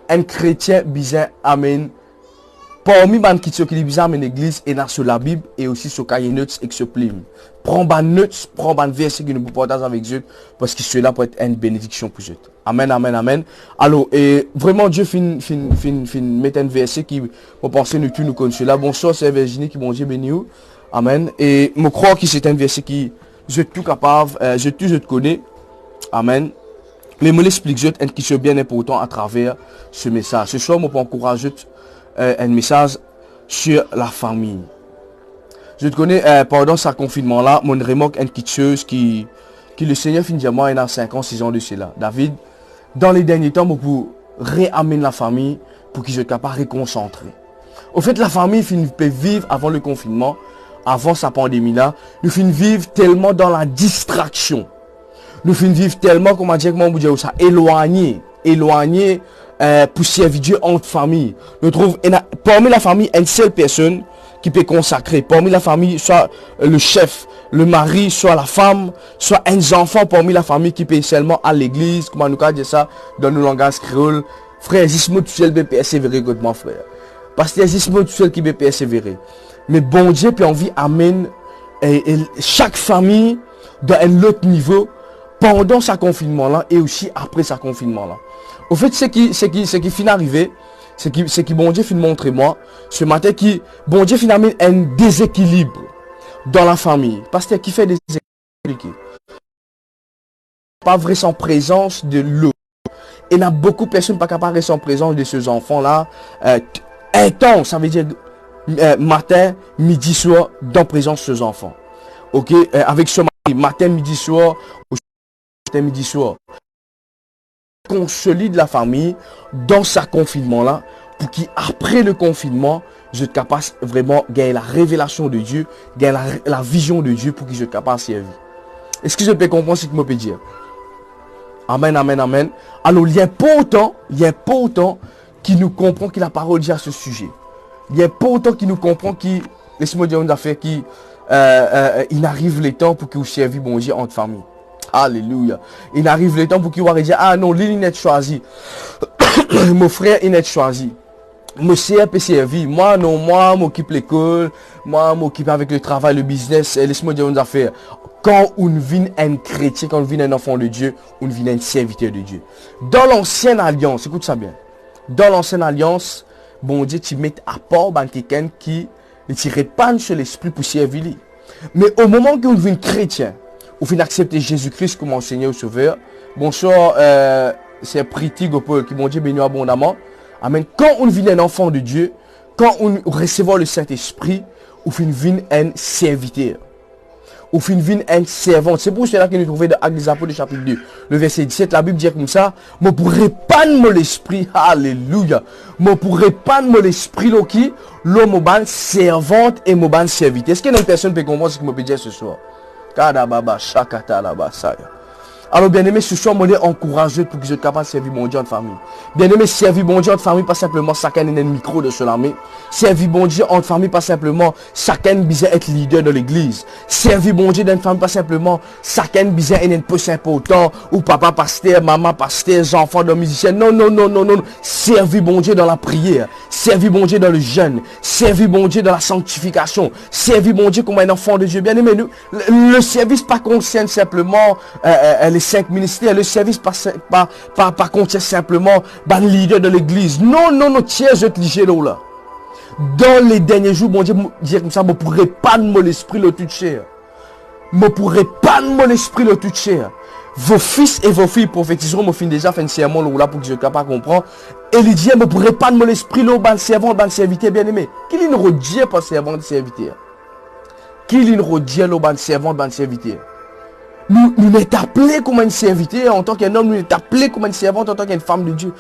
un chrétien bizarre amène parmi ban qui dit bizarre amène l'église et dans sur la Bible et aussi sur cahier notes et que se plime. Prends ban notes, prends ban verset que nous pouvons partager avec eux parce que cela peut être une bénédiction pour eux. Amen, amen, amen. Alors, et vraiment Dieu fin mettre un verset qui vous pensez nous tous nous connaissons là. Bonsoir, c'est Virginie qui bon Dieu béni vous. Amen. Et je crois que c'est un verset qui je suis tout capable, je te connais. Amen. Mais je l'explique qui est bien important à travers ce message. Ce soir, je peux encourager un message sur la famille. Je te connais pendant ce confinement-là, mon remarque une petite chose qui le Seigneur finit à moi il y a 5 ans, 6 ans de cela. David, dans les derniers temps, pour réamener la famille pour qu'ils soient capables de réconcentrer. Au fait, la famille peut vivre avant le confinement, avant sa pandémie-là. Nous finissons vivre tellement dans la distraction. Nous finissons vivre tellement, comment dire ça, éloigné pour servir Dieu entre famille. Nous trouvons parmi la famille une seule personne qui peut consacrer. Parmi la famille, soit le chef, le mari, soit la femme, soit un enfant parmi la famille qui peut seulement à l'église. Comment nous dire ça dans nos langages créoles. Frère, Zismo tout seul peut persévérer contre mon frère. Parce que Zismo tout seul qui peut persévérer. Mais bon Dieu peut envie amène chaque famille dans un autre niveau pendant sa confinement là et aussi après sa confinement là. Au fait, ce qui finit arrivé, c'est qui bon Dieu finit montrer moi ce matin qui bon Dieu finit amène un déséquilibre dans la famille. Parce que qui fait des déséquilibres. Pas vrai sans présence de l'eau. Et il y a beaucoup de personnes pas capables sans présence de ces enfants là. Intense, ça veut dire matin, midi, soir, dans présence de ces enfants. Ok, avec ce matin, midi, soir, matin, midi, soir. Consolide la famille dans sa confinement là, pour qu'après le confinement, je sois capable vraiment gagner la révélation de Dieu, gagner la vision de Dieu pour qu'il soit capable de servir. Est-ce que je peux comprendre ce que je peux dire? Amen, amen, amen. Alors, il y a pas autant qui nous comprend que la parole dit à ce sujet. Il y a pas autant qui nous comprend qui, laissez-moi dire une affaire qui, il arrive le temps pour que vous serviez bon Dieu entre famille. Alléluia. Il arrive le temps pour qu'il va dire, ah non, lui, il n'est choisi. Mon frère, il n'est choisi. Mon CR peut servir. Moi, non, moi, m'occupe l'école. Moi, m'occupe avec le travail, le business. Laisse-moi dire une affaire. Quand on vient un chrétien, quand on vient un enfant de Dieu, on vient un serviteur de Dieu. Dans l'ancienne alliance, écoute ça bien. Dans l'ancienne alliance, bon Dieu, tu mets à part quelqu'un qui ne tirait pas sur l'esprit pour servir. Mais au moment où on devient chrétien, on vient accepter Jésus-Christ comme mon Seigneur et Sauveur. Bonsoir, c'est Priti Gopol qui bon Dieu béni abondamment. Amen. Quand on vient un enfant de Dieu, quand on recevons le Saint-Esprit, on vient un serviteur. Au fin vin un servant. C'est pour cela que nous trouvons dans Actes des Apôtres chapitre 2. Le verset 17, la Bible dit comme ça. Je pourrais pas mon l'esprit. Alléluia. Je pourrais pas mon l'esprit qui l'homme ban servante et mon ban serviteur. Est-ce qu'il y a une personne qui peut comprendre ce que je peux dire ce soir? Kadababa shakata la basaya. Alors bien aimé, ce soir, je encourage pour que je sois capable de servir mon Dieu en famille. Bien aimé, servir mon Dieu en famille, pas simplement chacun a un micro de cela, mais servir mon Dieu en famille, pas simplement chacun besoin être leader de l'église. Servir mon Dieu dans une famille, pas simplement chacun besoin être un peu important, ou papa pasteur, maman pasteur, enfants de musiciens. Non, non, non, non, non. Servir mon Dieu dans la prière. Servir mon Dieu dans le jeûne. Servir mon Dieu dans la sanctification. Servir mon Dieu comme un enfant de Dieu. Bien aimé, le service pas concerne simplement les 5 ministères, le service pas contient simplement ban leader de l'église. Non, non, non, tiens, je te lis là. Dans les derniers jours, bon Dieu, dire comme ça, je ne pourrais pas de mon esprit le tout cher. Je ne pourrais pas de mon esprit le tout cher. Vos fils et vos filles prophétiseront, mon fin déjà fait un sermon là pour que je sois capable de comprendre. Et il dit, je ne pourrais pas de mon esprit le ban servant, ban serviteur bien aimé. Qu'il ne redit pas servant de serviteur. Qu'il ne redit le ban servant, ban serviteur. Nous sommes appelés comme un serviteur en tant qu'un homme, nous sommes appelés comme une servante en tant qu'une femme de Dieu.